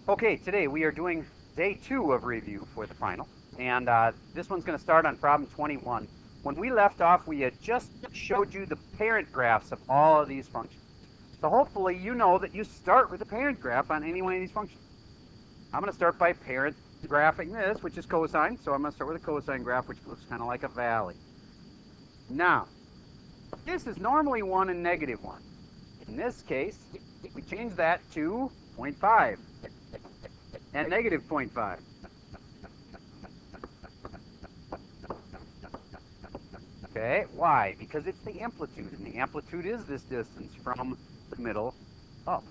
Okay, today we are doing day 2 of review for the final, and this one's going to start on problem 21. When we left off, we had just showed you the parent graphs of all of these functions. So hopefully you know that you start with the parent graph on any one of these functions. I'm going to start by parent graphing this, which is cosine, so I'm going to start with a cosine graph, which looks kind of like a valley. Now, this is normally 1 and negative 1. In this case, we change that to 0.5 and negative 0.5. Okay, why? Because it's the amplitude, and the amplitude is this distance from the middle up.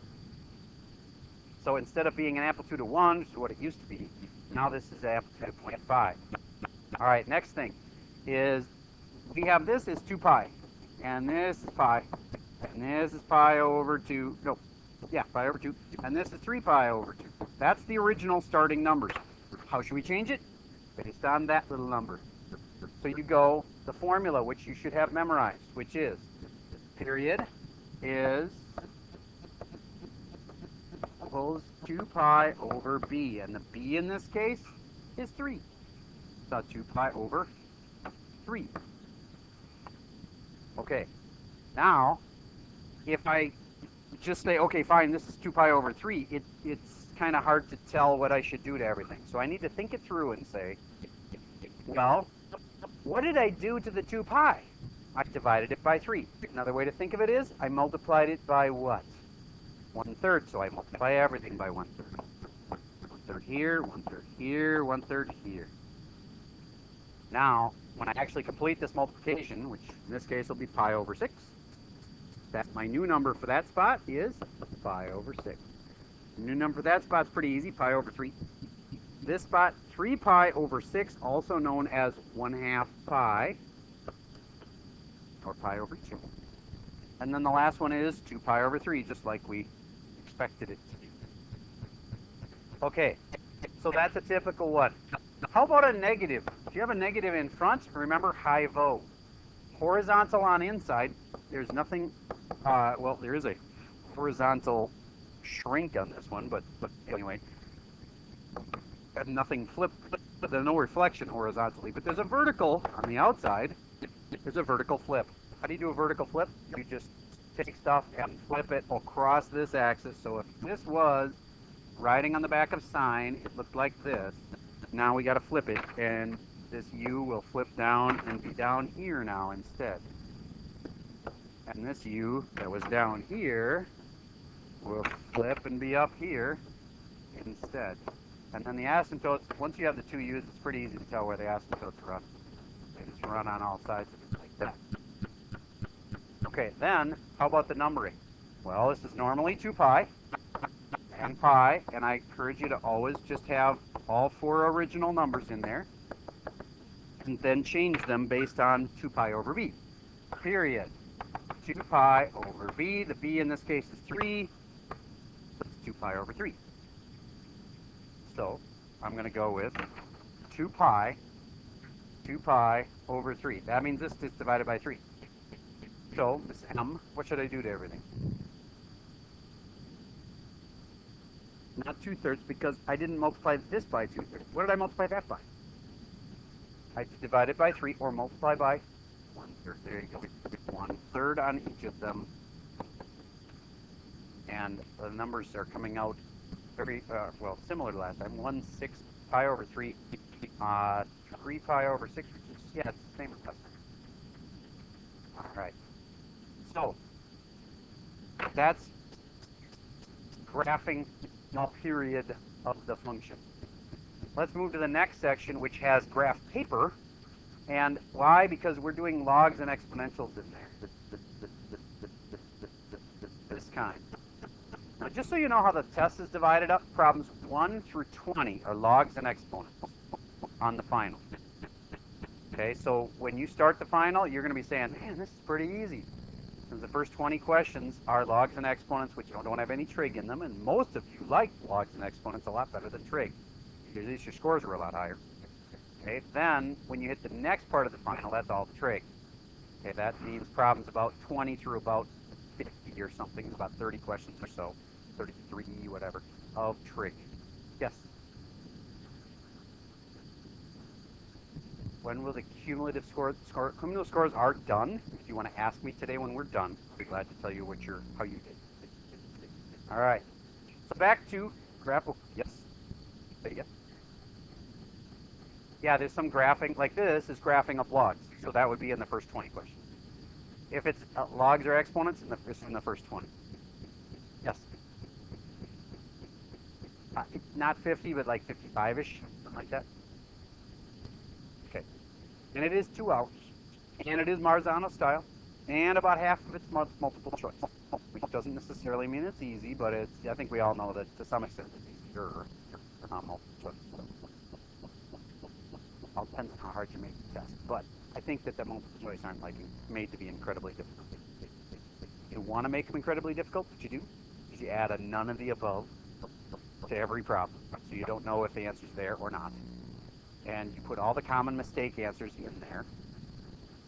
So instead of being an amplitude of 1, which is what it used to be, now this is amplitude of 0.5. All right, next thing is we have this is 2 pi, and this is pi, and this is pi over 2, no, yeah, pi over 2, and this is 3 pi over 2. That's the original starting numbers. How should we change it? Based on that little number. So you go the formula, which you should have memorized, which is period is equals 2 pi over b, and the b in this case is 3. So 2 pi over 3. Okay, now if I just say, okay, fine, this is 2 pi over 3, it's kind of hard to tell what I should do to everything. So I need to think it through and say, well, what did I do to the 2 pi? I divided it by 3. Another way to think of it is I multiplied it by what? 1/3. So I multiply everything by 1/3. 1/3 here, 1/3 here, 1/3 here. Now, when I actually complete this multiplication, which in this case will be pi over 6, that's my new number for that spot is pi over 6. The new number for that spot's pretty easy, pi over 3. This spot, 3 pi over 6, also known as 1/2 pi, or pi over 2. And then the last one is 2 pi over 3, just like we expected it to be. Okay, so that's a typical one. How about a negative? If you have a negative in front, remember high-vo. Horizontal on inside, there's nothing, well, there is a horizontal shrink on this one, but anyway, nothing flip, there's no reflection horizontally, but there's a vertical on the outside. There's a vertical flip. How do you do a vertical flip? You just take stuff and flip it across this axis. So if this was riding on the back of sine, it looked like this. Now we got to flip it, and this u will flip down and be down here now instead. And this u that was down here will flip and be up here instead. And then the asymptotes, once you have the two u's, it's pretty easy to tell where the asymptotes run. They just run on all sides of it like that. Okay, then, how about the numbering? Well, this is normally 2 pi and pi, and I encourage you to always just have all 4 original numbers in there, and then change them based on 2 pi over b. Period. 2 pi over b, the b in this case is 3, that's 2 pi over 3. So, I'm going to go with 2 pi over 3. That means this is divided by 3. So, this m, what should I do to everything? Not 2/3, because I didn't multiply this by 2/3. What did I multiply that by? I divided by 3, or multiply by 1/3. There you go. 1/3 on each of them. And the numbers are coming out very, well, similar to last time. 1/6 pi over 3. 3 pi over 6, which is, yeah, it's the same as last time. All right. So, that's graphing the period of the function. Let's move to the next section, which has graph paper. And why? Because we're doing logs and exponentials in there. This kind. Now, just so you know how the test is divided up, problems 1 through 20 are logs and exponents on the final. Okay, so when you start the final, you're going to be saying, man, this is pretty easy. Because the first 20 questions are logs and exponents, which don't have any trig in them, and most of you like logs and exponents a lot better than trig. At least your scores are a lot higher. Okay, then when you hit the next part of the final, that's all the trig. Okay, that means problems about 20 through about 50 or something, about 30 questions or so, 33, whatever, of trig. Yes. When will the cumulative scores are done? If you want to ask me today when we're done, I'll be glad to tell you how you did. All right. So back to graph. Yes. Yeah. Yeah, there's some graphing. Like this is graphing of logs. So that would be in the first 20 questions. If it's logs or exponents, it's in the first 20. Yes. Not 50, but like 55-ish, something like that. Okay. And it is 2 hours. And it is Marzano style. And about half of it's multiple choice. Which doesn't necessarily mean it's easy, but I think we all know that to some extent it's easier. Multiple choice. All depends on how hard you make the test. But I think that the multiple choice aren't like made to be incredibly difficult. You want to make them incredibly difficult, what you do is you add a none of the above to every problem. So you don't know if the answer's there or not. And you put all the common mistake answers in there.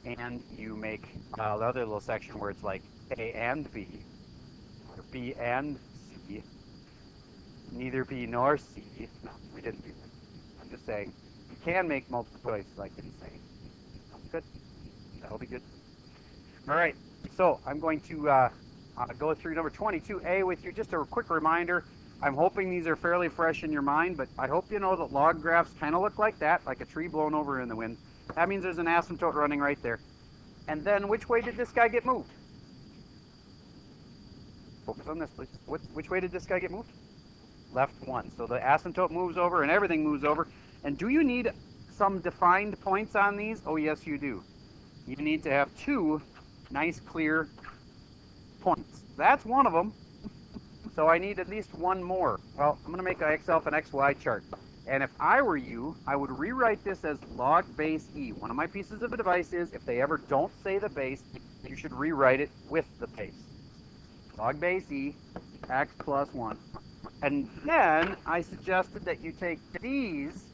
And you make the other little section where it's like A and B, or B and C, neither B nor C. No, we didn't do that. I'm just saying you can make multiple choice like it's saying. Good. That'll be good. All right. So I'm going to go through number 22A with you. Just a quick reminder. I'm hoping these are fairly fresh in your mind, but I hope you know that log graphs kind of look like that, like a tree blown over in the wind. That means there's an asymptote running right there. And then which way did this guy get moved? Focus on this, please. Which way did this guy get moved? Left 1. So the asymptote moves over and everything moves over. And do you need some defined points on these? Oh, yes, you do. You need to have 2 nice, clear points. That's one of them. So I need at least one more. Well, I'm going to make an X alpha and XY chart. And if I were you, I would rewrite this as log base E. One of my pieces of advice is if they ever don't say the base, you should rewrite it with the base. Log base E, x plus 1. And then I suggested that you take these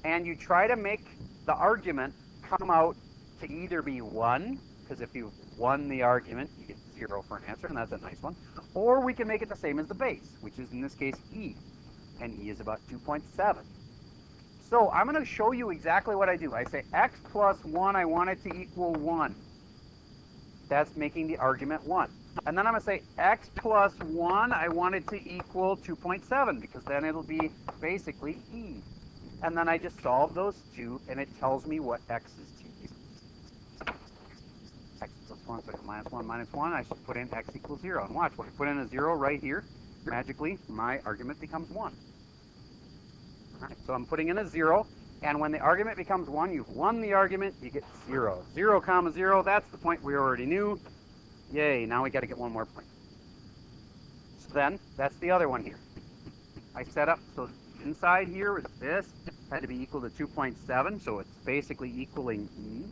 and you try to make the argument come out to either be 1, because if you won the argument, you get 0 for an answer, and that's a nice one. Or we can make it the same as the base, which is in this case E. And E is about 2.7. So I'm going to show you exactly what I do. I say x plus 1, I want it to equal 1. That's making the argument 1. And then I'm going to say x plus 1, I want it to equal 2.7, because then it'll be basically E. And then I just solve those two, and it tells me what x is to. X plus 1, so minus 1, minus 1, I should put in x equals 0. And watch, when I put in a 0 right here, magically, my argument becomes 1. Right, so I'm putting in a 0, and when the argument becomes 1, you've won the argument, you get 0. 0, comma 0, that's the point we already knew. Yay, now we got to get one more point. So then, that's the other one here. I set up, so inside here is this, had to be equal to 2.7, so it's basically equaling E.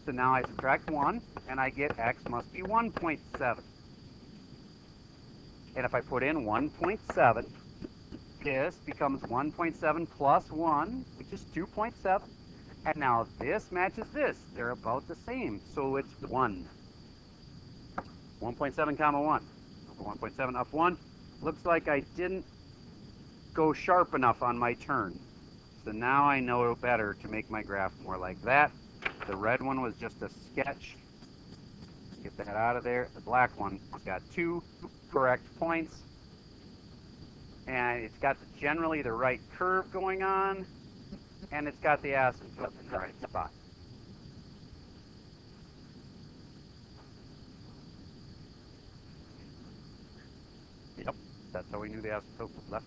So now I subtract 1, and I get x must be 1.7. And if I put in 1.7, this becomes 1.7 plus 1, which is 2.7. And now this matches this. They're about the same, so it's 1. 1.7 comma 1. 1.7 up 1. Looks like I didn't go sharp enough on my turn. So now I know better to make my graph more like that. The red one was just a sketch. Get that out of there. The black one has got 2 correct points. And it's got generally the right curve going on. And it's got the asymptote in the right spot. Yep, that's how we knew the asymptote was left.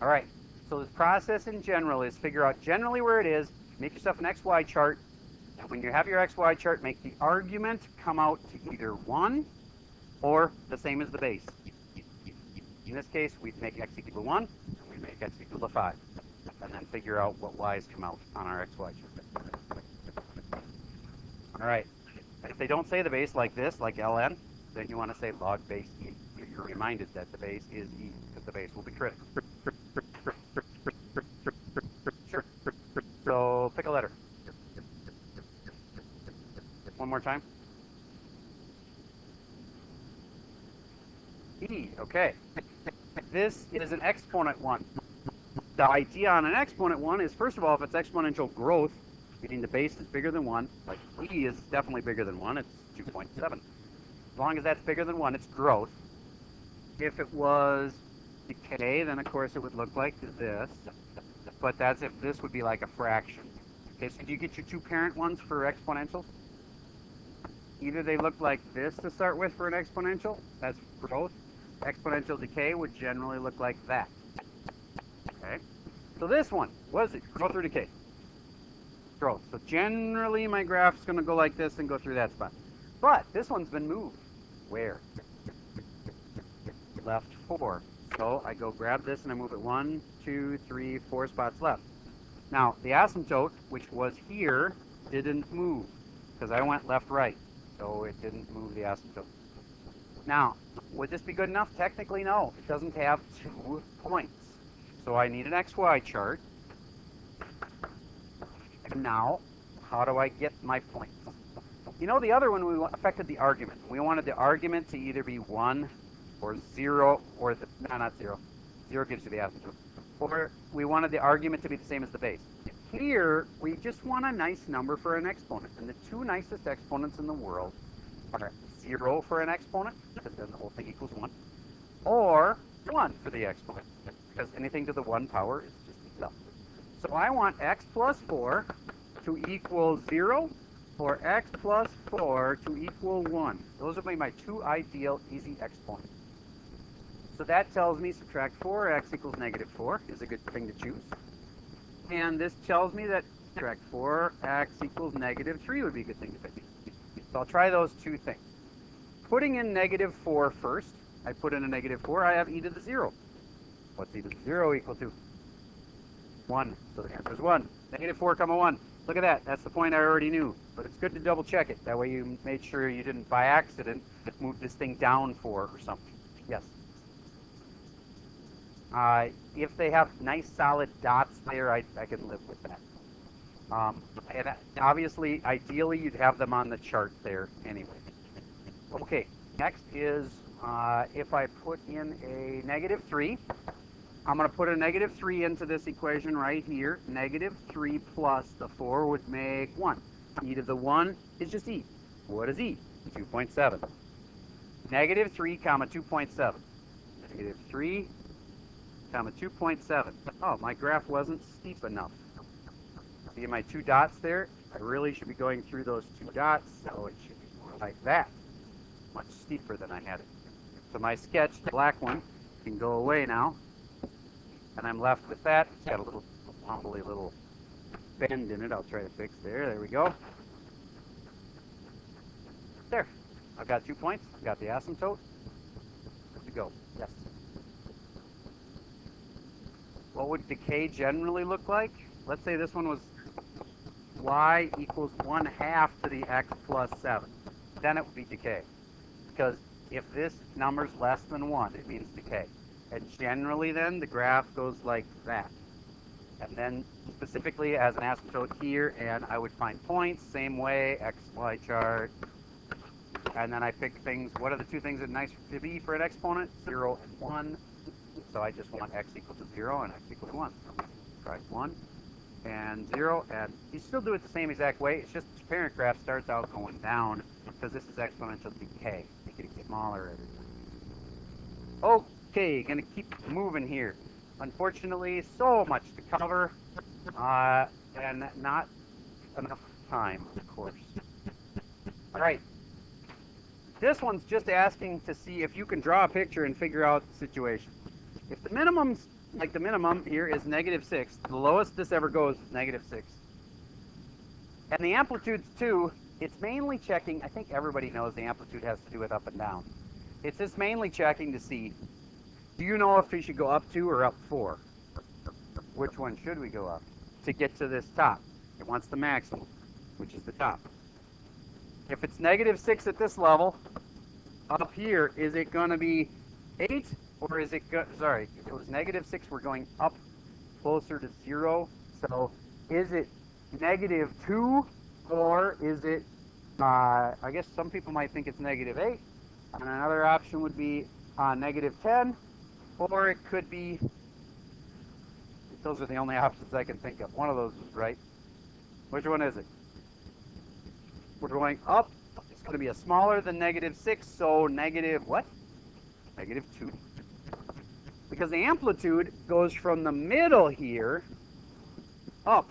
All right, so this process in general is figure out generally where it is, make yourself an XY chart, and when you have your XY chart, make the argument come out to either 1 or the same as the base. In this case, we'd make x equal to 1, and we make x equal to 5, and then figure out what y's come out on our XY chart. All right, if they don't say the base like this, like ln, then you want to say log base E. You're reminded that the base is E, because the base will be critical. Sure. So pick a letter. One more time. E, okay. this is an exponent 1. The idea on an exponent 1 is, first of all, if it's exponential growth, meaning the base is bigger than 1, like e is definitely bigger than 1, it's 2.7. As long as that's bigger than 1, it's growth. If it was decay, then of course it would look like this, but that's if this would be like a fraction. Okay, so do you get your two parent ones for exponentials? Either they look like this to start with for an exponential, that's growth. Exponential decay would generally look like that. Okay, so this one, what is it? Growth or decay? Growth. So generally my graph's going to go like this and go through that spot. But this one's been moved. Where? Left 4. So I go grab this and I move it 1, 2, 3, 4 spots left. Now the asymptote, which was here, didn't move because I went left right. So it didn't move the asymptote. Now, would this be good enough? Technically, no. It doesn't have 2 points. So I need an XY chart. And now, how do I get my points? You know, the other one, we affected the argument. We wanted the argument to either be 1 or 0, or no, not 0. 0 gives you the asymptote. Or we wanted the argument to be the same as the base. Here, we just want a nice number for an exponent. And the two nicest exponents in the world are 0 for an exponent, because then the whole thing equals 1, or 1 for the exponent, because anything to the 1 power is just itself. So I want x plus 4 to equal 0, or x plus 4 to equal 1. Those would be my two ideal easy exponents. So that tells me subtract 4x equals negative 4 is a good thing to choose. And this tells me that subtract 4x equals negative 3 would be a good thing to pick. So I'll try those two things. Putting in negative 4 first, I put in a negative 4, I have e to the 0. What's e to the 0 equal to? 1. So the answer is 1. Negative 4 comma 1. Look at that. That's the point I already knew. But it's good to double check it. That way you made sure you didn't, by accident, move this thing down 4 or something. Yes? If they have nice solid dots there, I can live with that. And obviously, ideally, you'd have them on the chart there anyway. Okay, next is if I put in a negative 3, I'm going to put a negative 3 into this equation right here. Negative 3 plus the 4 would make 1. E to the 1 is just e. What is e? 2.7. Negative 3 comma 2.7. Negative 3 comma 2.7. Oh, my graph wasn't steep enough. See my two dots there? I really should be going through those two dots, so it should be more like that. Much steeper than I had it. So my sketch, the black one, can go away now. And I'm left with that. It's got a little wobbly little bend in it. I'll try to fix there. There we go. There. I've got 2 points. I've got the asymptote. Good to go. Yes. What would decay generally look like? Let's say this one was y equals 1/2 to the x plus 7. Then it would be decay. Because if this number's less than 1, it means decay. And generally then, the graph goes like that. And then specifically as an asymptote here, and I would find points, same way, x, y chart. And then I pick things, what are the two things that are nice to be for an exponent? 0 and 1. So I just want x equal to 0 and x equal to 1. Try 1 and 0, and you still do it the same exact way. It's just the parent graph starts out going down because this is exponential decay. It's getting smaller every time. Okay, gonna keep moving here. Unfortunately, so much to cover, and not enough time, of course. All right. This one's just asking to see if you can draw a picture and figure out the situation. If the minimum's, like the minimum here is -6, the lowest this ever goes is -6. And the amplitude's 2, it's mainly checking, I think everybody knows the amplitude has to do with up and down. It's just mainly checking to see, do you know if we should go up 2 or up 4? Which one should we go up to get to this top? It wants the maximum, which is the top. If it's -6 at this level, up here, is it going to be 8? Or is it, sorry, if it was -6, we're going up closer to 0. So is it -2, or is it, I guess some people might think it's -8. And another option would be -10, Or it could be, those are the only options I can think of. One of those is right. Which one is it? We're going up. It's going to be a smaller than -6, so negative what? -2. Because the amplitude goes from the middle here up.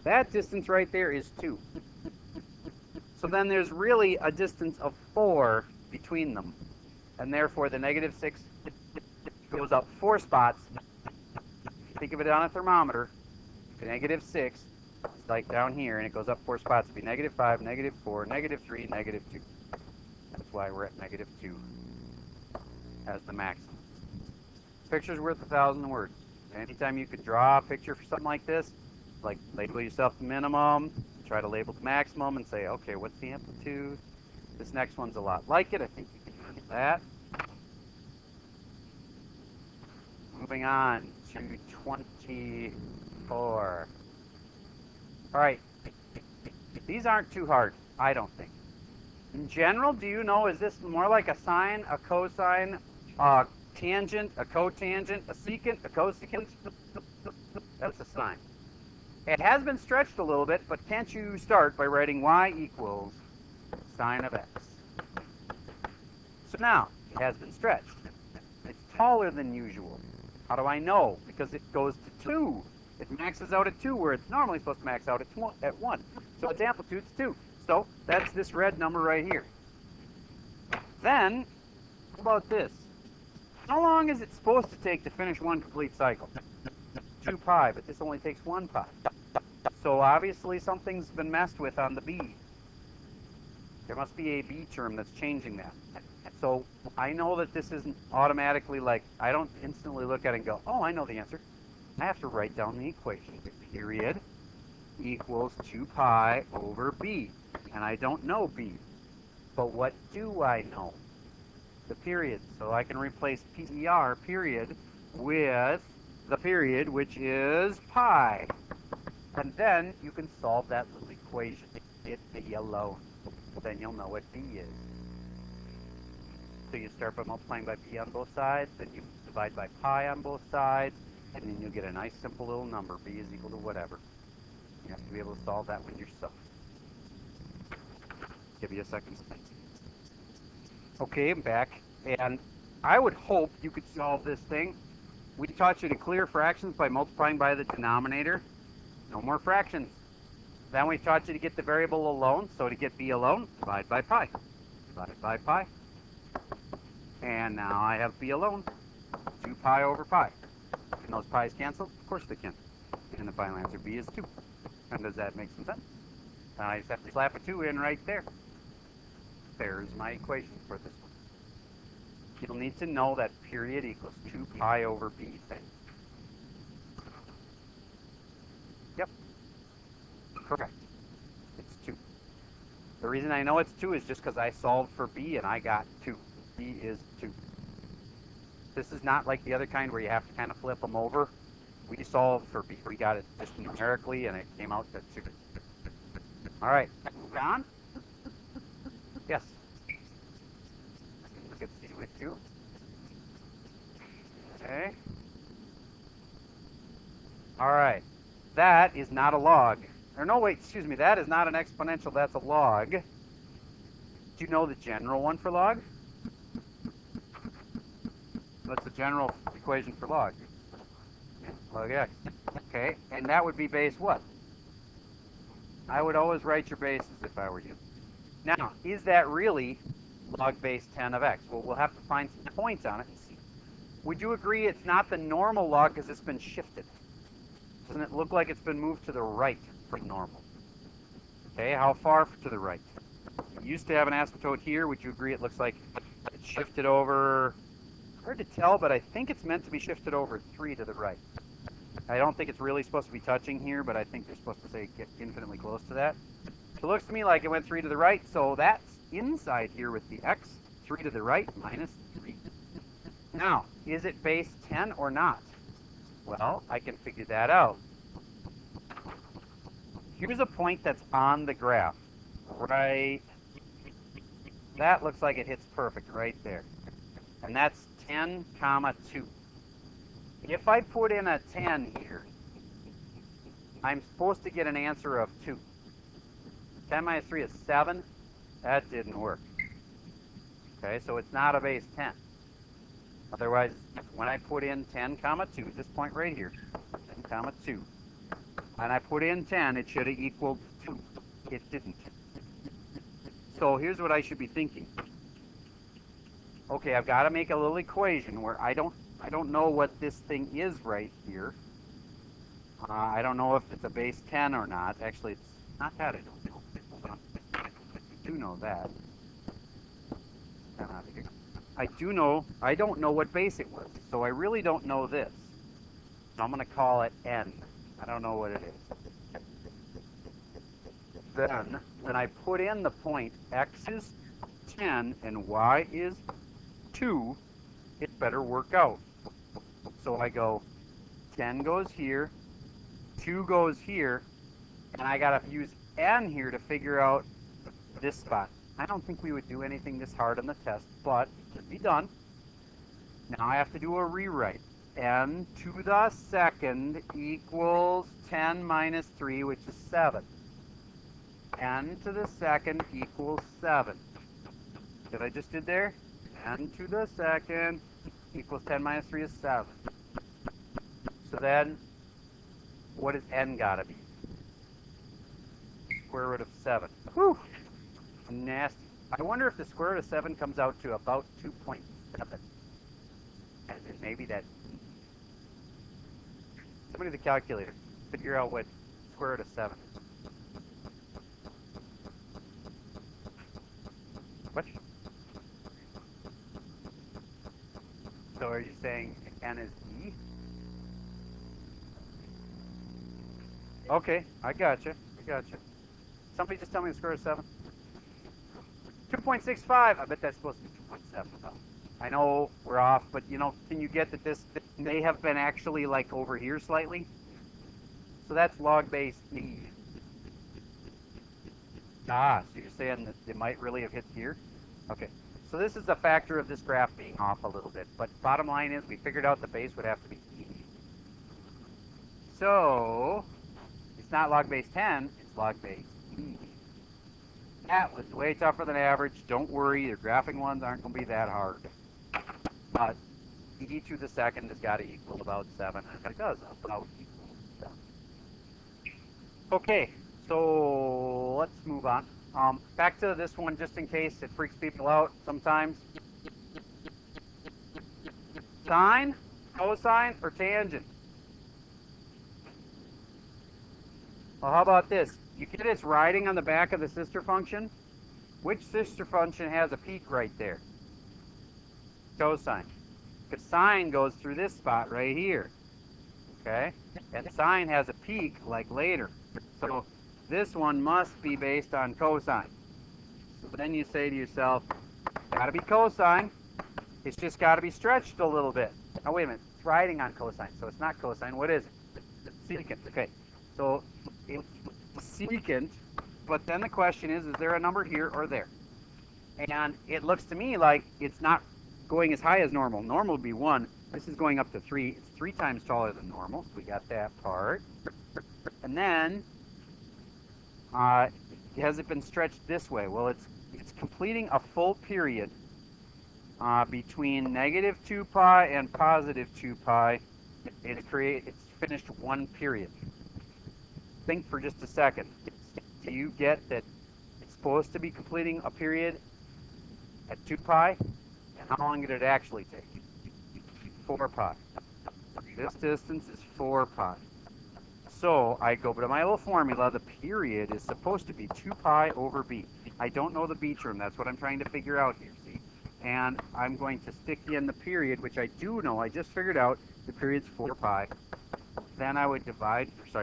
That distance right there is 2. So then there's really a distance of 4 between them. And therefore the -6 goes up 4 spots. Think of it on a thermometer. -6 is like down here, and it goes up 4 spots. It'd be -5, -4, -3, -2. That's why we're at -2 as the maximum. Picture's worth 1,000 words. Anytime you could draw a picture for something like this, like label yourself the minimum, try to label the maximum, and say, okay, what's the amplitude? This next one's a lot like it. I think you can do that. Moving on to 24. All right. These aren't too hard, I don't think. In general, do you know, is this more like a sine, a cosine, a tangent, a cotangent, a secant, a cosecant? That's a sine. It has been stretched a little bit, but can't you start by writing y equals sine of x? So now, it has been stretched. It's taller than usual. How do I know? Because it goes to 2. It maxes out at 2, where it's normally supposed to max out at 1. So its amplitude's 2. So that's this red number right here. Then, how about this? How long is it supposed to take to finish one complete cycle? 2 pi, but this only takes 1 pi. So obviously something's been messed with on the b. There must be a b term that's changing that. So I know that this isn't automatically like, I don't instantly look at it and go, oh, I know the answer. I have to write down the equation. Period equals 2 pi over b. And I don't know b. But what do I know? The period. So I can replace PER, period, with the period, which is pi. And then you can solve that little equation. Get b alone. Then you'll know what b is. So you start by multiplying by p on both sides, then you divide by pi on both sides, and then you'll get a nice simple little number. B is equal to whatever. You have to be able to solve that one yourself. Give you a second. Okay, I'm back. And I would hope you could solve this thing. We taught you to clear fractions by multiplying by the denominator. No more fractions. Then we taught you to get the variable alone. So to get b alone, divide by pi. Divide by pi. And now I have b alone. 2 pi over pi. Can those pi's cancel? Of course they can. And the final answer b is 2. And does that make some sense? I just have to slap a 2 in right there. There's my equation for this one. You'll need to know that period equals 2 pi over b thing. Yep. Correct. It's 2. The reason I know it's 2 is just because I solved for b and I got 2. B is 2. This is not like the other kind where you have to kind of flip them over. We solved for b. We got it just numerically and it came out to 2. All right. John? Yes. Look at C with 2. Okay. All right. That is not a log. Or no, wait, excuse me. That is not an exponential. That's a log. Do you know the general one for log? What's the general equation for log? Log x. Okay. And that would be base what? I would always write your bases if I were you. Now, is that really log base 10 of x? Well, we'll have to find some points on it and see. Would you agree it's not the normal log because it's been shifted? Doesn't it look like it's been moved to the right from normal? Okay, how far to the right? We used to have an asymptote here. Would you agree it looks like it's shifted over? Hard to tell, but I think it's meant to be shifted over 3 to the right. I don't think it's really supposed to be touching here, but I think they're supposed to say get infinitely close to that. So it looks to me like it went 3 to the right, so that's inside here with the x. 3 to the right minus 3. Now, is it base 10 or not? Well, I can figure that out. Here's a point that's on the graph. Right. That looks like it hits perfect right there. And that's 10, comma 2. If I put in a 10 here, I'm supposed to get an answer of 2. 10 minus 3 is 7. That didn't work. Okay, so it's not a base 10. Otherwise, when I put in 10 comma 2, this point right here, 10 comma 2, and I put in 10, it should have equaled 2. It didn't. So here's what I should be thinking. Okay, I've got to make a little equation where I don't know what this thing is right here. I don't know if it's a base 10 or not. Actually, it's not that. I don't know. I do know that. I do know. I don't know what base it was, so I really don't know this. So I'm going to call it n. I don't know what it is. Then, when I put in the point x is 10 and y is 2, it better work out. So I go 10 goes here, 2 goes here, and I got to use n here to figure out this spot. I don't think we would do anything this hard on the test, but it can be done. Now I have to do a rewrite. N to the second equals 10 minus 3, which is 7. N to the second equals 7. Did I just did there? N to the second equals 10 minus 3 is 7. So then, what does n gotta be? Square root of 7. Whew! Nasty. I wonder if the square root of 7 comes out to about 2.7. And maybe that... Somebody with a calculator, figure out what square root of 7 is. What? So are you saying n is e? Okay, I gotcha. Somebody just tell me the square root of 7. 2.65. I bet that's supposed to be 2.7. I know we're off, but you know, can you get that this may have been actually like over here slightly? So that's log base e. Ah, so you're saying that it might really have hit here? Okay. So this is a factor of this graph being off a little bit, but bottom line is we figured out the base would have to be e. So it's not log base 10, it's log base e. That was way tougher than average. Don't worry, your graphing ones aren't going to be that hard. But e to the second has got to equal about 7. It does about equal 7. Okay, so let's move on. Back to this one just in case it freaks people out sometimes. Sine, cosine, or tangent? Well, how about this? You get it's riding on the back of the sister function. Which sister function has a peak right there? Cosine. Because sine goes through this spot right here. Okay? And sine has a peak like later. So this one must be based on cosine. So then you say to yourself, gotta be cosine. It's just gotta be stretched a little bit. Oh, wait a minute. It's riding on cosine, so it's not cosine. What is it? Secant. Okay. So it's secant, but then the question is there a number here or there? And it looks to me like it's not going as high as normal. Normal would be 1. This is going up to 3. It's 3 times taller than normal, so we got that part. And then, has it been stretched this way? Well, it's completing a full period between negative 2 pi and positive 2 pi. It's finished one period. Think for just a second. Do you get that it's supposed to be completing a period at 2 pi? And how long did it actually take? 4 pi. This distance is 4 pi. So I go to my little formula. The period is supposed to be 2 pi over b. I don't know the b term. That's what I'm trying to figure out here, see? And I'm going to stick in the period, which I do know. I just figured out the period's 4 pi. Then I would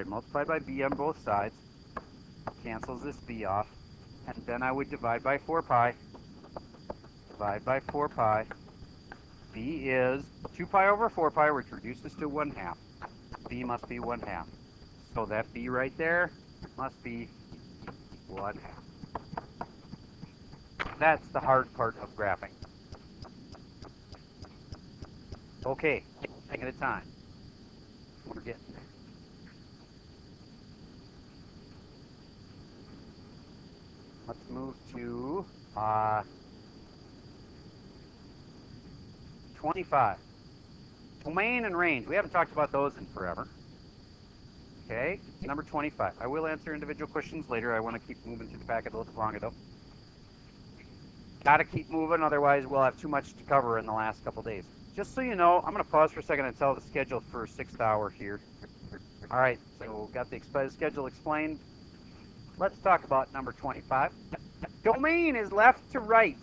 multiply by b on both sides. Cancels this b off. And then I would divide by 4 pi. Divide by 4 pi. B is 2 pi over 4 pi, which reduces to 1/2. B must be 1/2. So that b right there must be 1/2. That's the hard part of graphing. Okay, thing at a time. We're getting there. Let's move to 25. Domain and range. We haven't talked about those in forever. Okay, number 25. I will answer individual questions later. I want to keep moving through the packet a little bit longer, though. Got to keep moving, otherwise we'll have too much to cover in the last couple days. Just so you know, I'm going to pause for a second and tell the schedule for 6th hour here. All right, so got the schedule explained. Let's talk about number 25. Domain is left to right.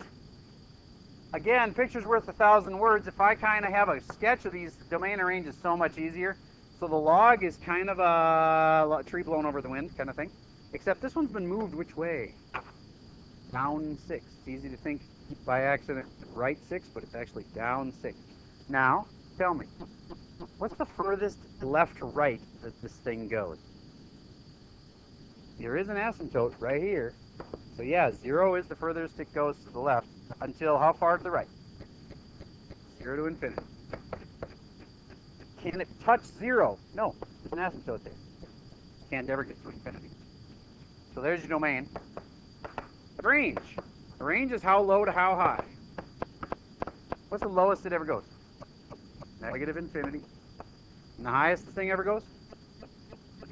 Again, picture's worth 1,000 words. If I kind of have a sketch of these, domain and range is so much easier. So the log is kind of a tree blown over the wind kind of thing. Except this one's been moved which way? Down 6. It's easy to think by accident right 6, but it's actually down 6. Now, tell me, what's the furthest left to right that this thing goes? There is an asymptote right here. So yeah, 0 is the furthest it goes to the left. Until how far to the right? 0 to infinity. Can it touch 0? No, there's an asymptote there. Can't ever get to infinity. So there's your domain. The range. The range is how low to how high. What's the lowest it ever goes? Negative infinity. And the highest the thing ever goes?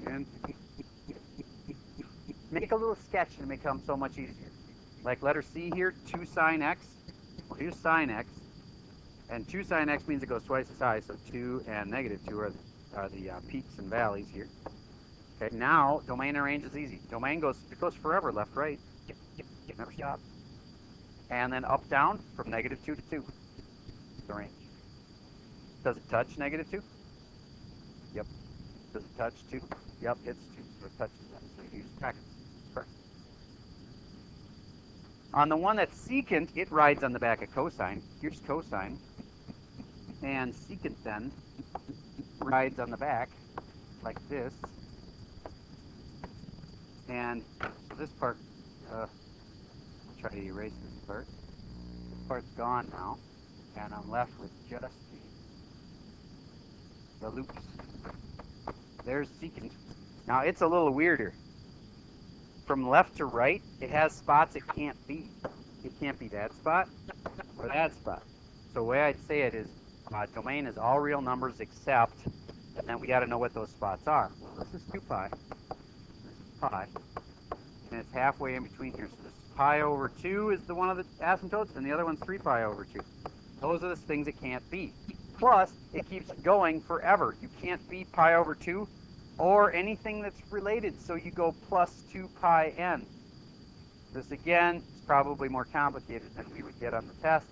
And make a little sketch and it becomes so much easier. Like letter C here, 2 sine x. Well, here's sine x. And 2 sine x means it goes twice as high, so 2 and negative 2 are the peaks and valleys here. Okay, now domain and range is easy. Domain goes forever, left, right. Never stop. And then up, down from negative 2 to 2. The range. Does it touch negative 2? Yep. Does it touch 2? Yep, it's 2. So it touches that. So you use brackets. Correct. On the one that's secant, it rides on the back of cosine. Here's cosine. And secant then rides on the back like this. And so this part, I'll try to erase this part. This part's gone now. And I'm left with just the loops. There's secant. Now it's a little weirder. From left to right, it has spots it can't be. It can't be that spot or that spot. So the way I'd say it is, domain is all real numbers except, and then we got to know what those spots are. Well, this is 2 pi. This is pi. And it's halfway in between here. So this pi over 2 is the one of the asymptotes, and the other one's 3 pi over 2. Those are the things it can't be. Plus, it keeps going forever. You can't be pi over 2 or anything that's related, so you go plus 2 pi n. This, again, is probably more complicated than we would get on the test,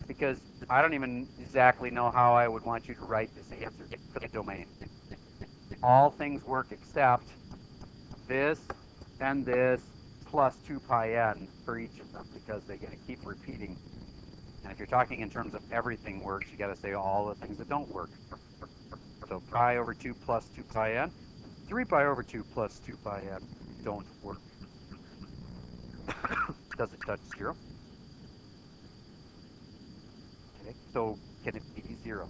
because I don't even exactly know how I would want you to write this answer for the domain. All things work except this and this plus 2 pi n for each of them, because they're going to keep repeating. And if you're talking in terms of everything works, you got to say all the things that don't work. So pi over 2 plus 2 pi n, 3 pi over 2 plus 2 pi n don't work. Does it touch 0? Okay, so can it be 0?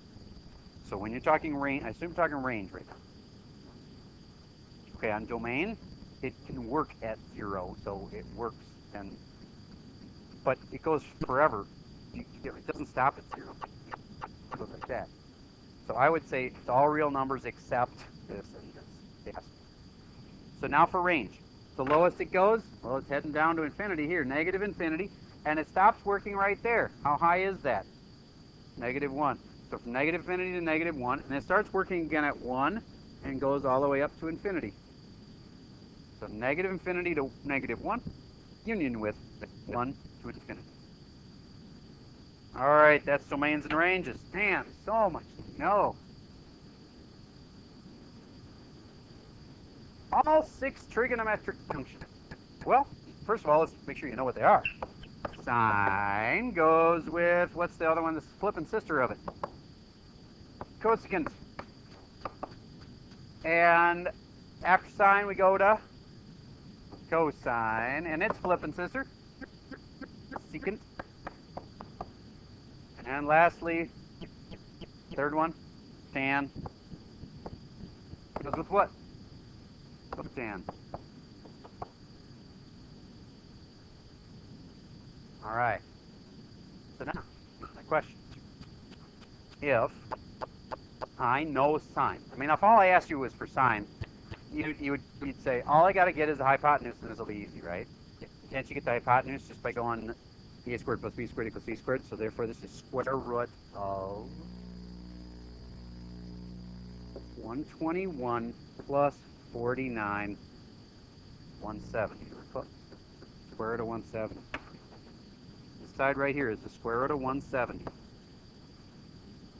So when you're talking range, I assume you're talking range right now. Okay, on domain, it can work at 0, so it works, but it goes forever. It doesn't stop at 0. It goes like that. So I would say it's all real numbers except this and this. Yes. So now for range. The lowest it goes, well, it's heading down to infinity here, negative infinity, and it stops working right there. How high is that? Negative 1. So from negative infinity to negative 1, and it starts working again at 1 and goes all the way up to infinity. So negative infinity to negative 1, union with 1 to infinity. All right, that's domains and ranges. Man, so much to know. All 6 trigonometric functions. Well, first of all, let's make sure you know what they are. Sine goes with, what's the other one that's flipping sister of it? Cosecant. And after sine, we go to cosine, and its flipping sister, secant. And lastly, third one, tan. Goes with what? With tan. All right. So now, my question. If I know sine, I mean, if all I asked you was for sine, you'd say, all I got to get is the hypotenuse, and this will be easy, right? Can't you get the hypotenuse just by going a squared plus b squared equals c squared? So therefore, this is square root of 121 plus 49, 170. Square root of 170. This side right here is the square root of 170.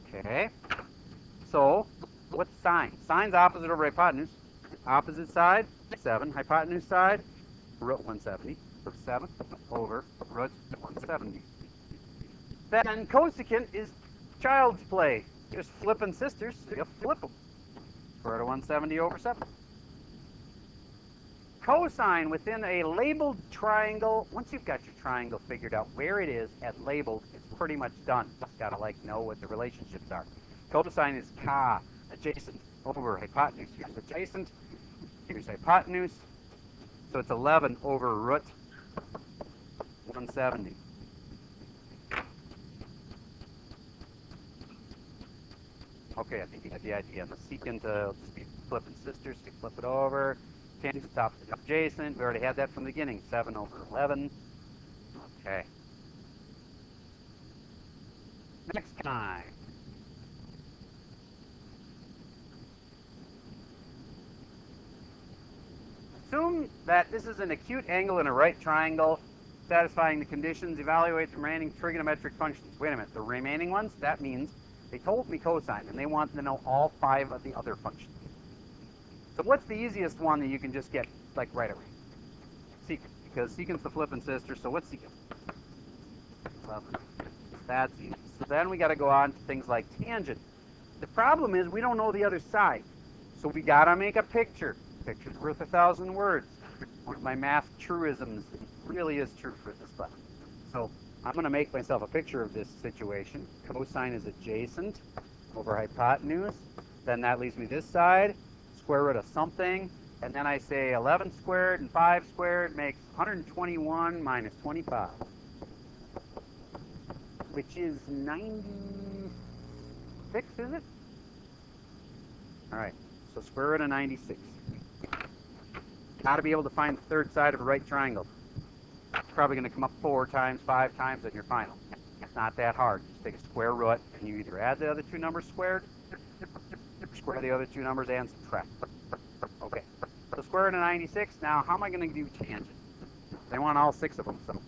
Okay. So, what's sine? Sine's opposite over hypotenuse. Opposite side, 7. Hypotenuse side, root 170. So 7 over root 170. Then cosecant is child's play. Just flipping sisters, you flip them. Square root of 170 over 7. Cosine within a labeled triangle, once you've got your triangle figured out where it is at labeled, it's pretty much done. Just got to know what the relationships are. Cosine is ka, adjacent over hypotenuse. Here's adjacent, here's hypotenuse. So it's 11 over root 170. Okay, I think you get the idea. And the secant will just be flipping sisters. So you flip it over. Tangent top is adjacent. We already had that from the beginning. 7 over 11. Okay. Next time. Assume that this is an acute angle in a right triangle satisfying the conditions. Evaluate the remaining trigonometric functions. Wait a minute. The remaining ones? That means they told me cosine, and they want to know all 5 of the other functions. So what's the easiest one that you can just get, like, right away? Secant, because secant's the flipping sister, so what's secant? 11. That's easy. So then we got to go on to things like tangent. The problem is we don't know the other side, so we got to make a picture. Picture's worth 1,000 words. One of my math truisms really is true for this class. So I'm going to make myself a picture of this situation. Cosine is adjacent over hypotenuse. Then that leaves me this side. Square root of something. And then I say 11 squared and 5 squared makes 121 minus 25. Which is 96, is it? All right. So square root of 96. Got to be able to find the third side of a right triangle. It's probably going to come up 4 times, 5 times in your final. It's not that hard. Just take a square root, and you either add the other 2 numbers squared, square the other 2 numbers, and subtract. Okay. So square root of 96. Now, how am I going to do tangent? They want all 6 of them, so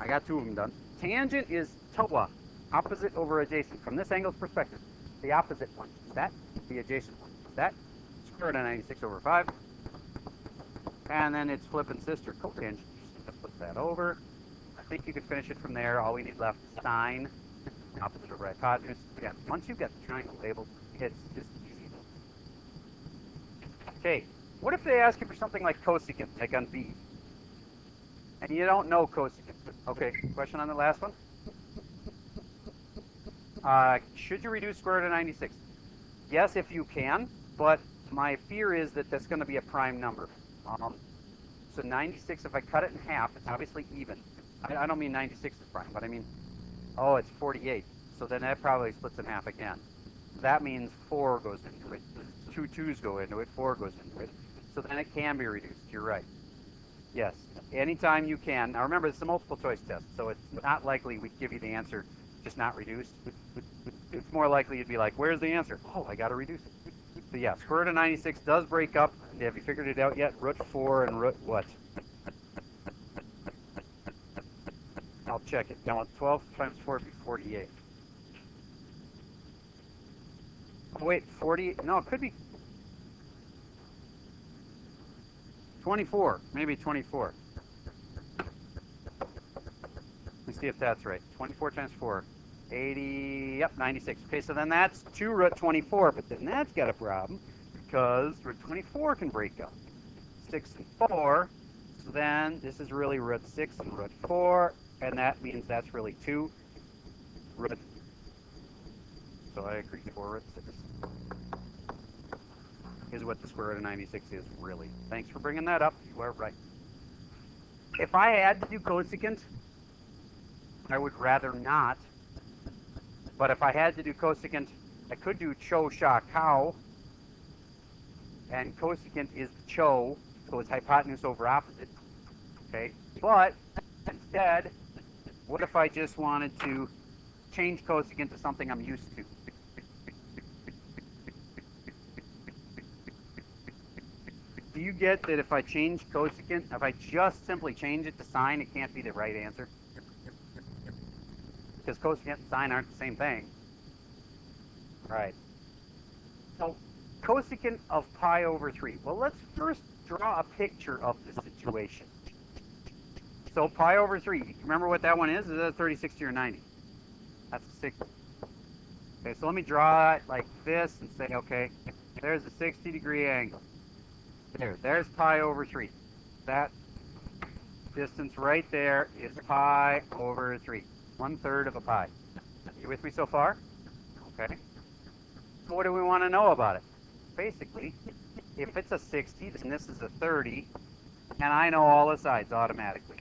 I got 2 of them done. Tangent is toa, opposite over adjacent. From this angle's perspective, the opposite one is that, the adjacent one is that. Square root of 96 over 5. And then it's flipping sister, cotangent. Just flip that over. I think you could finish it from there. All we need left is sine, opposite over hypotenuse. Yeah, once you've got the triangle labeled, it's just easy. Okay, what if they ask you for something like cosecant, like on B? And you don't know cosecant. Okay, question on the last one? Should you reduce square root of 96? Yes, if you can, but my fear is that that's going to be a prime number. So 96, if I cut it in half, it's obviously even. I don't mean 96 is prime, but I mean, oh, it's 48. So then that probably splits in half again. That means 4 goes into it. 2 2's go into it, 4 goes into it. So then it can be reduced. You're right. Yes, anytime you can. Now remember, it's a multiple choice test, so it's not likely we'd give you the answer just not reduced. It's more likely you'd be like, where's the answer? Oh, I got to reduce it. So yeah, square root of 96 does break up. Have you figured it out yet? Root 4 and root what? I'll check it. Now, 12 times 4 would be 48. Oh, wait, 40? No, it could be 24. Maybe 24. Let's see if that's right. 24 times 4. 80, yep, 96. Okay, so then that's 2 root 24, but then that's got a problem because root 24 can break up. 6 and 4, so then this is really root 6 and root 4, and that means that's really 2 root. So I agree, 4 root 6. is what the square root of 96 is, really. Thanks for bringing that up. You are right. If I had to do cosecant, I would rather not. But if I had to do cosecant, I could do cho, sha, cow. And cosecant is cho, so it's hypotenuse over opposite. Okay? But instead, what if I just wanted to change cosecant to something I'm used to? Do you get that if I change cosecant, if I just simply change it to sine, it can't be the right answer? Because cosecant and sine aren't the same thing. Right. So, cosecant of pi over 3. Well, let's first draw a picture of the situation. So, pi over 3. Remember what that one is? Is that a 30, 60, or 90? That's a 60. Okay, so let me draw it like this and say, okay, there's a 60-degree angle. There's pi over 3. That distance right there is pi over 3. 1/3 of a pi. You with me so far? Okay. So what do we want to know about it? Basically, if it's a 60, then this is a 30, and I know all the sides automatically.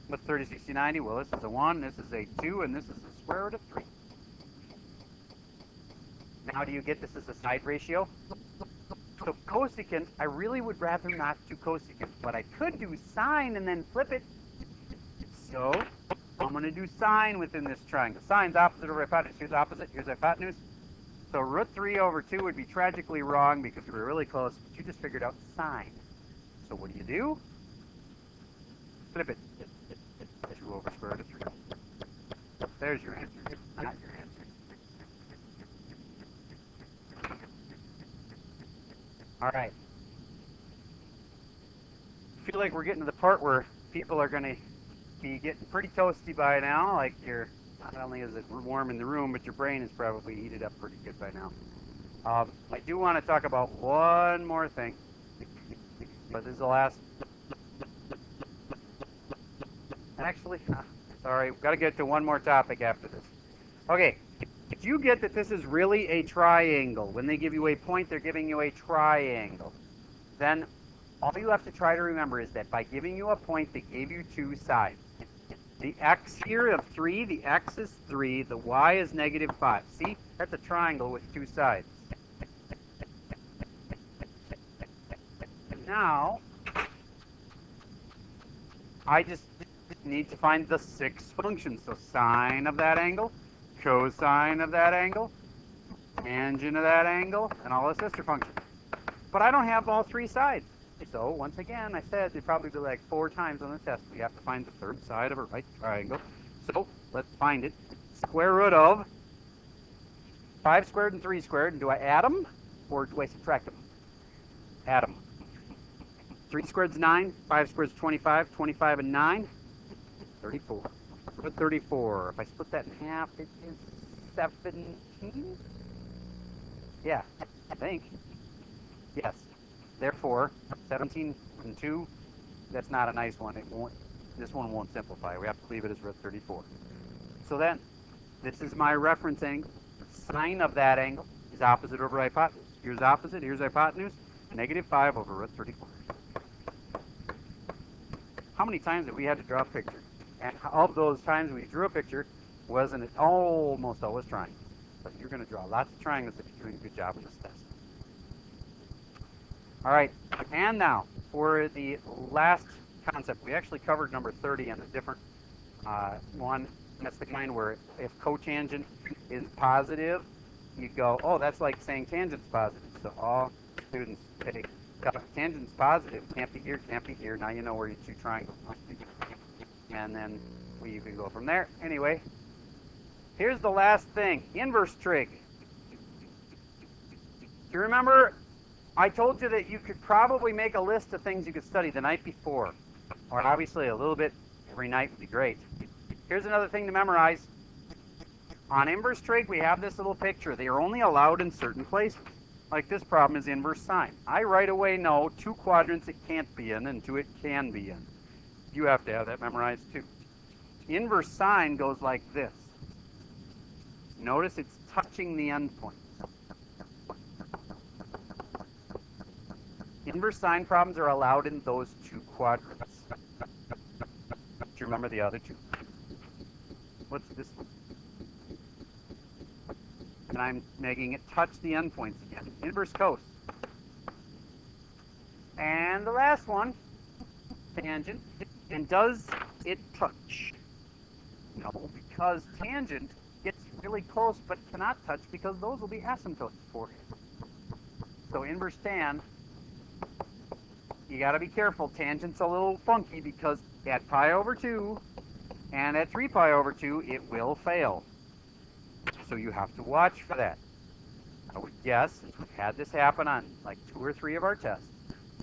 What's 30, 60, 90? Well, this is a 1, this is a 2, and this is the square root of 3. Now do you get this as a side ratio? So cosecant, I really would rather not do cosecant, but I could do sine and then flip it. So I'm going to do sine within this triangle. Sine's opposite over hypotenuse. Here's opposite, here's hypotenuse. So root 3 over 2 would be tragically wrong because we were really close, but you just figured out sine. So what do? Flip it. 2 over square root of 3. There's your answer, not your answer. All right. I feel like we're getting to the part where people are going to be getting pretty toasty by now. Like you're, not only is it warm in the room, but your brain is probably heated up pretty good by now. I do want to talk about one more thing. But this is the last. Actually, sorry, we've got to get to one more topic after this. Okay. If you get that this is really a triangle, when they give you a point, they're giving you a triangle, then all you have to try to remember is that by giving you a point, they gave you two sides. The x here of 3, the x is 3, the y is -5. See, that's a triangle with two sides. Now, I just need to find the 6 functions. So sine of that angle, cosine of that angle, tangent of that angle, and all the sister functions. But I don't have all 3 sides. So once again, I said they'd probably be like 4 times on the test. We have to find the third side of a right triangle. So let's find it. Square root of 5 squared and 3 squared. And do I add them or do I subtract them? Add them. 3 squared is 9. 5 squared is 25. 25 and 9. 34. Root 34. If I split that in half, it is 17? Yeah, I think. Yes. Therefore, 17 and 2, that's not a nice one. It won't. This one won't simplify. We have to leave it as root 34. So then, this is my reference angle. Sine of that angle is opposite over hypotenuse. Here's opposite, here's hypotenuse. -5 over root 34. How many times have we had to draw a picture? And of those times we drew a picture, wasn't it almost always triangles? But you're going to draw lots of triangles if you're doing a good job with this test. All right, and now for the last concept, we actually covered number 30 on a different one. That's the kind where if cotangent is positive, you go, oh, that's like saying tangent's positive. So all students take tangent's positive, can't be here. Now you know where your two triangles must be. And then you can go from there. Anyway, here's the last thing, inverse trig. Do you remember I told you that you could probably make a list of things you could study the night before, or obviously a little bit every night would be great. Here's another thing to memorize. On inverse trig, we have this little picture. They are only allowed in certain places. Like this problem is inverse sine. I right away know 2 quadrants it can't be in and 2 it can be in. You have to have that memorized too. Inverse sine goes like this. Notice it's touching the endpoint. inverse sine problems are allowed in those two quadrants. Do you remember the other two? What's this one? And I'm making it touch the endpoints again. Inverse cos. And the last one, tangent. And does it touch? No, because tangent gets really close but cannot touch because those will be asymptotes for it. So inverse tan, you got to be careful. Tangent's a little funky because at pi over 2 and at 3 pi over 2, it will fail. So you have to watch for that. I would guess, if we've had this happen on like 2 or 3 of our tests,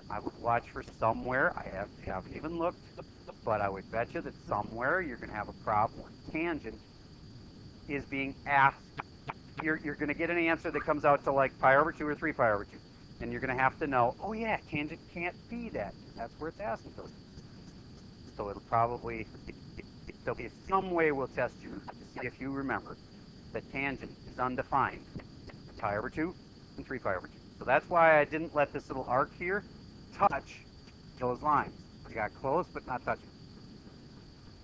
I would watch for somewhere, I haven't even looked, but I would bet you that somewhere you're going to have a problem where tangent is being asked. You're going to get an answer that comes out to like pi over 2 or 3 pi over 2. And you're going to have to know, oh yeah, tangent can't be that. That's where it's asking for. So it'll probably, there'll be some way we'll test you to see if you remember that tangent is undefined. Pi over 2 and 3 pi over 2. So that's why I didn't let this little arc here touch those lines. You got close, but not touching.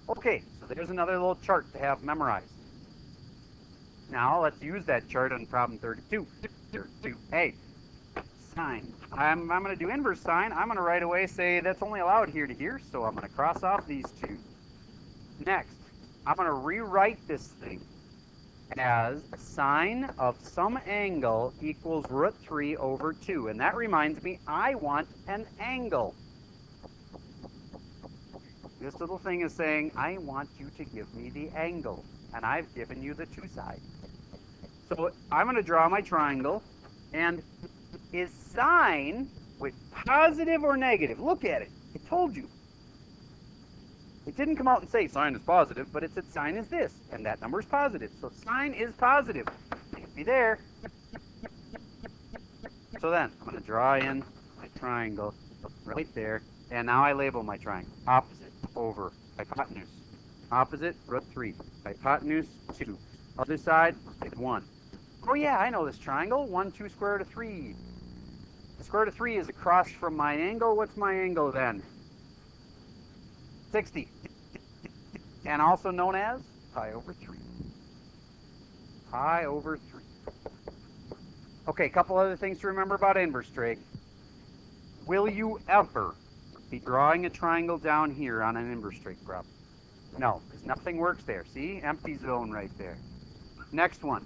Okay, so there's another little chart to have memorized. Now let's use that chart on problem 32. 32A. Sine. I'm going to do inverse sine. I'm going to right away say that's only allowed here to here, so I'm going to cross off these two. Next, I'm going to rewrite this thing as sine of some angle equals root 3 over 2. And that reminds me, I want an angle. This little thing is saying, I want you to give me the angle. And I've given you the two sides. So I'm going to draw my triangle. And is sine with positive or negative? Look at it. It told you. It didn't come out and say sine is positive, but it said sine is this, and that number is positive. So sine is positive. It should be there. So then, I'm going to draw in my triangle right there, and now I label my triangle. Opposite over hypotenuse. Opposite, root 3. Hypotenuse, 2. Other side, 1. Oh yeah, I know this triangle. 1, 2, square root of 3. The square root of 3 is across from my angle. What's my angle then? 60. And also known as pi over 3. Pi over 3. Okay, a couple other things to remember about inverse trig. Will you ever be drawing a triangle down here on an inverse trig problem? No, because nothing works there. See? Empty zone right there. Next one.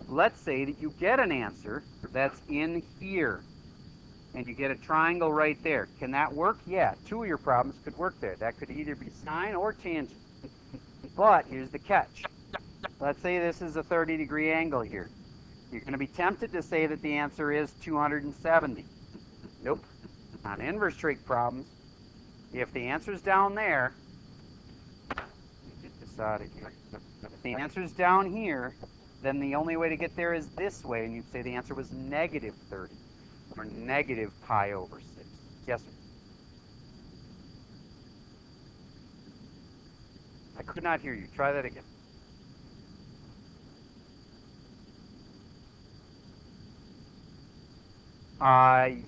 Let's say that you get an answer that's in here. And you get a triangle right there. Can that work? Yeah, 2 of your problems could work there. That could either be sine or tangent. But here's the catch. Let's say this is a 30-degree angle here. You're going to be tempted to say that the answer is 270. Nope. On inverse trig problems, if the answer's down there, get this out of here. If the answer's down here, then the only way to get there is this way, and you'd say the answer was negative 30. Or negative pi over 6. Yes, sir? I could not hear you. Try that again.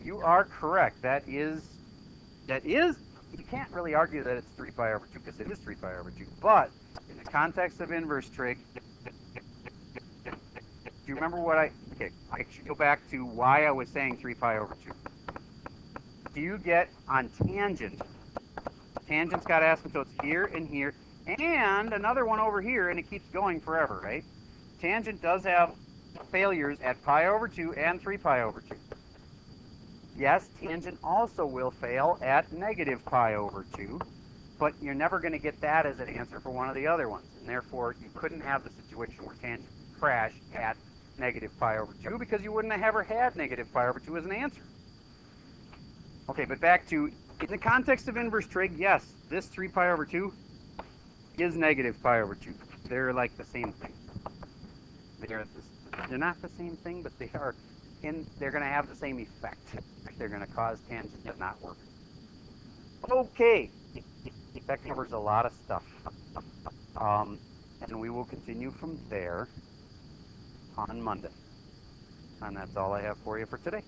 You are correct. That is, you can't really argue that it's 3 pi over 2 because it is 3 pi over 2. But in the context of inverse trig, do you remember what okay, I should go back to why I was saying 3 pi over 2. Do you get on tangent? Tangent's got asymptotes here and here, and another one over here, and it keeps going forever, right? Tangent does have failures at pi over 2 and 3 pi over 2. Yes, tangent also will fail at negative pi over 2, but you're never going to get that as an answer for one of the other ones, and therefore you couldn't have the situation where tangent crash at negative pi over 2 because you wouldn't have ever had negative pi over 2 as an answer. Okay, but back to, in the context of inverse trig, yes, this 3 pi over 2 is negative pi over 2. They're like the same thing. They're not the same thing, but they are, they're going to have the same effect. They're going to cause tangent to not work. Okay, that covers a lot of stuff. And we will continue from there on Monday. And that's all I have for you for today.